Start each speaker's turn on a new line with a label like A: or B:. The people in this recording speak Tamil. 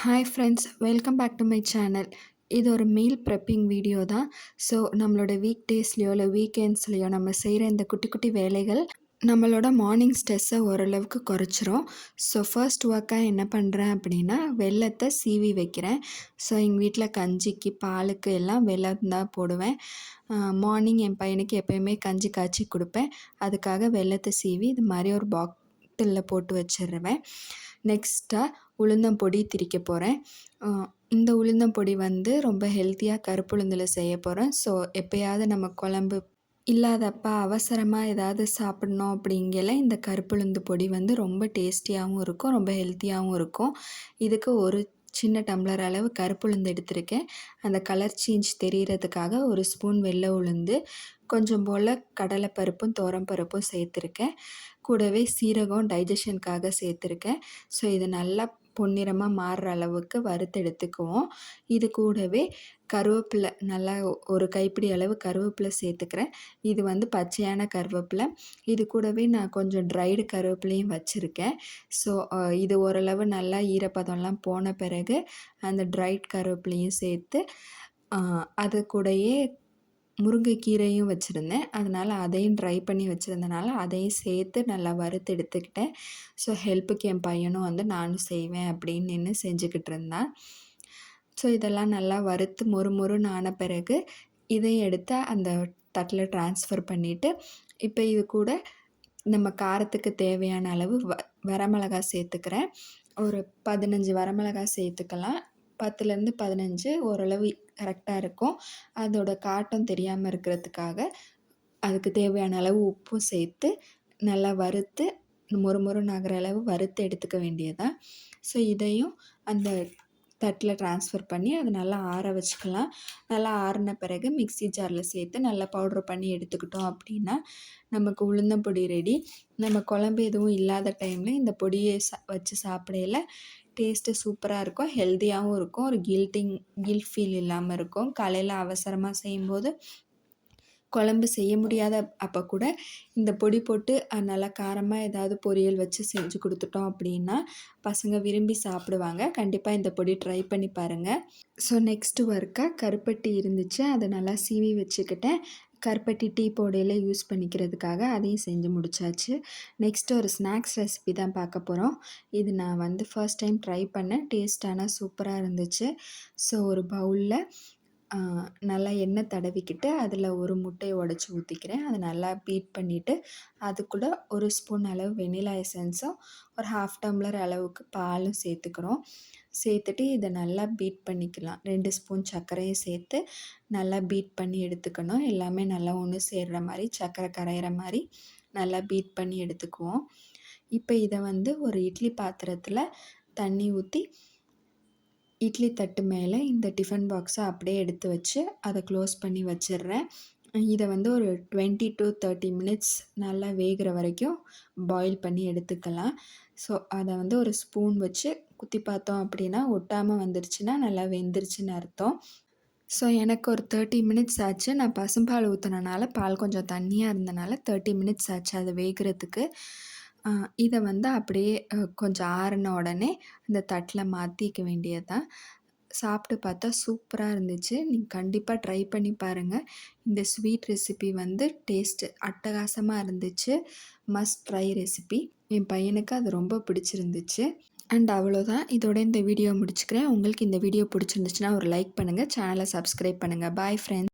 A: Hi friends, welcome back to my channel. இது ஒரு மீல் ப்ரெப்பிங் வீடியோ தான். ஸோ நம்மளோட வீக் டேஸ்லேயோ இல்லை வீக்கெண்ட்ஸ்லேயோ நம்ம செய்கிற இந்த குட்டி குட்டி வேலைகள் நம்மளோட மார்னிங் ஸ்ட்ரெஸ்ஸை ஓரளவுக்கு குறைச்சிரும். ஸோ ஃபர்ஸ்ட் ஒர்க்காக என்ன பண்ணுறேன் அப்படின்னா, வெல்லத்தை சீவி வைக்கிறேன். ஸோ எங்கள் வீட்டில் கஞ்சிக்கு பாலுக்கு எல்லாம் வெல்லம் தான் போடுவேன். மார்னிங் என் பையனுக்கு எப்போயுமே கஞ்சி காய்ச்சி கொடுப்பேன். அதுக்காக வெல்லத்தை சீவி இது மாதிரி ஒரு பாட்டிலில் போட்டு வச்சிடுவேன். நெக்ஸ்ட்டாக உளுந்தம்பொடி திரிக்க போகிறேன். இந்த உளுந்தம்பொடி வந்து ரொம்ப ஹெல்த்தியாக கருப்புளுந்தில் செய்ய போகிறேன். ஸோ எப்போயாவது நம்ம குழம்பு இல்லாதப்ப அவசரமாக ஏதாவது சாப்பிட்ணும் அப்படிங்கல இந்த கருப்புளுந்து பொடி வந்து ரொம்ப டேஸ்டியாகவும் இருக்கும், ரொம்ப ஹெல்த்தியாகவும் இருக்கும். இதுக்கு ஒரு சின்ன டம்ளர் அளவு கருப்புளுந்து எடுத்திருக்கேன். அந்த கலர் சேஞ்ச் தெரிகிறதுக்காக ஒரு ஸ்பூன் வெள்ளை உளுந்து, கொஞ்சம் போல் கடலைப்பருப்பும் துவரம்பருப்பும் சேர்த்துருக்கேன். கூடவே சீரகம் டைஜஷனுக்காக சேர்த்துருக்கேன். ஸோ இது நல்லா பொன்னிறமாக மாறுற அளவுக்கு வறுத்து எடுத்துக்குவோம். இது கூடவே கருவேப்பிலை நல்லா ஒரு கைப்பிடி அளவு கருவேப்பிலை சேர்த்துக்கிறேன். இது வந்து பச்சையான கருவேப்பிலை. இது கூடவே நான் கொஞ்சம் ட்ரைடு கருவேப்பிலையும் வச்சுருக்கேன். ஸோ இது ஓரளவு நல்லா ஈரப்பதம்லாம் போன பிறகு அந்த ட்ரைட் கருவேப்பிலையும் சேர்த்து அது கூடயே முருங்கைக்கீரையும் வச்சுருந்தேன். அதனால் அதையும் ட்ரை பண்ணி வச்சுருந்தனால அதையும் சேர்த்து நல்லா வறுத்து எடுத்துக்கிட்டேன். ஸோ ஹெல்ப்புக்கு என் பையனும் வந்து நானும் செய்வேன் அப்படின்னு நின்று செஞ்சுக்கிட்டு இருந்தான். ஸோ இதெல்லாம் நல்லா வறுத்து மொறுமொறுன்னு ஆன பிறகு இதையும் எடுத்து அந்த தட்டில் ட்ரான்ஸ்ஃபர் பண்ணிவிட்டு, இப்போ இது கூட நம்ம காரத்துக்கு தேவையான அளவு வரமிளகா சேர்த்துக்கிறேன். ஒரு 15 வரமிளகா சேர்த்துக்கலாம். 10லேருந்து 15 ஓரளவு கரெக்டாக இருக்கும். அதோட காட்டம் தெரியாமல் இருக்கிறதுக்காக அதுக்கு தேவையான அளவு உப்பும் சேர்த்து நல்லா வறுத்து மொறுமொறுன்னு ஆகிற அளவு வறுத்து எடுத்துக்க வேண்டியதான். ஸோ இதையும் அந்த தட்டில் ட்ரான்ஸ்ஃபர் பண்ணி அதை நல்லா ஆற வச்சுக்கலாம். நல்லா ஆறின பிறகு மிக்ஸி ஜாரில் சேர்த்து நல்லா பவுட்ரு பண்ணி எடுத்துக்கிட்டோம் அப்படின்னா நமக்கு உளுந்தம்பொடி ரெடி. நம்ம குழம்பு எதுவும் இல்லாத டைமில் இந்த பொடியை வச்சு சாப்பிடையில டேஸ்ட்டு சூப்பராக இருக்கும், ஹெல்த்தியாகவும் இருக்கும், ஒரு கில்ட் ஃபீல் இல்லாமல் இருக்கும். காலையில் அவசரமாக செய்யும்போது குழம்பு செய்ய முடியாத அப்போ கூட இந்த பொடி போட்டு நல்லா காரமாக ஏதாவது பொரியல் வச்சு செஞ்சு கொடுத்துட்டோம் அப்படின்னா பசங்க விரும்பி சாப்பிடுவாங்க. கண்டிப்பாக இந்த பொடி ட்ரை பண்ணி பாருங்கள். ஸோ நெக்ஸ்ட்டு ஒர்க்காக கருப்பட்டி இருந்துச்சு, அதை நல்லா சீவி வச்சுக்கிட்டேன். கருப்பட்டி டீ பவுடரில் யூஸ் பண்ணிக்கிறதுக்காக அதையும் செஞ்சு முடித்தாச்சு. நெக்ஸ்ட்டு ஒரு ஸ்நாக்ஸ் ரெசிபி தான் பார்க்க போகிறோம். இது நான் வந்து ஃபர்ஸ்ட் டைம் ட்ரை பண்ணேன். டேஸ்ட்டான சூப்பராக இருந்துச்சு. ஸோ ஒரு பவுலில் நல்லா எண்ணெய் தடவிக்கிட்டு அதில் ஒரு முட்டையை உடச்சி ஊற்றிக்கிறேன். அதை நல்லா பீட் பண்ணிவிட்டு அது கூட ஒரு ஸ்பூன் அளவு வெண்ணிலா எசன்ஸும் ஒரு 1/2 டம்ளர் அளவுக்கு பாலும் சேர்த்துக்கிறோம். சேர்த்துட்டு இதை நல்லா பீட் பண்ணிக்கலாம். 2 ஸ்பூன் சர்க்கரையும் சேர்த்து நல்லா பீட் பண்ணி எடுத்துக்கணும். எல்லாமே நல்லா ஒன்று சேர்கிற மாதிரி, சர்க்கரை கரையிற மாதிரி நல்லா பீட் பண்ணி எடுத்துக்குவோம். இப்போ இதை வந்து ஒரு இட்லி பாத்திரத்தில் தண்ணி ஊற்றி இட்லி தட்டு மேலே இந்த டிஃபன் பாக்ஸை அப்படியே எடுத்து வச்சு அதை க்ளோஸ் பண்ணி வச்சிடுறேன். இதை வந்து ஒரு 20 to 30 மினிட்ஸ் நல்லா வேகிற வரைக்கும் பாயில் பண்ணி எடுத்துக்கலாம். ஸோ அதை வந்து ஒரு ஸ்பூன் வச்சு குத்தி பார்த்தோம் அப்படின்னா ஒட்டாமல் வந்துருச்சுன்னா நல்லா வெந்துருச்சுன்னு அர்த்தம். ஸோ எனக்கு ஒரு 30 மினிட்ஸ் ஆச்சு. நான் பசும்பால் ஊற்றுனனால பால் கொஞ்சம் தண்ணியாக இருந்தனால 30 மினிட்ஸ் ஆச்சு அது வேகிறதுக்கு. இதை வந்து அப்படியே கொஞ்சம் ஆறின உடனே இந்த தட்டில் மாற்றிக்க வேண்டியது தான். சாப்பிட்டு பார்த்தா சூப்பராக இருந்துச்சு. நீங்கள் கண்டிப்பாக ட்ரை பண்ணி பாருங்கள். இந்த ஸ்வீட் ரெசிபி வந்து டேஸ்ட்டு அட்டகாசமாக இருந்துச்சு. Must try recipe. என் பையனுக்கு அது ரொம்ப பிடிச்சிருந்துச்சு. அண்ட் அவ்வளோதான். இதோட இந்த வீடியோ முடிச்சுக்கிறேன். உங்களுக்கு இந்த வீடியோ பிடிச்சிருந்துச்சுன்னா ஒரு லைக் பண்ணுங்கள், சேனலை சப்ஸ்கிரைப் பண்ணுங்கள். Bye friends.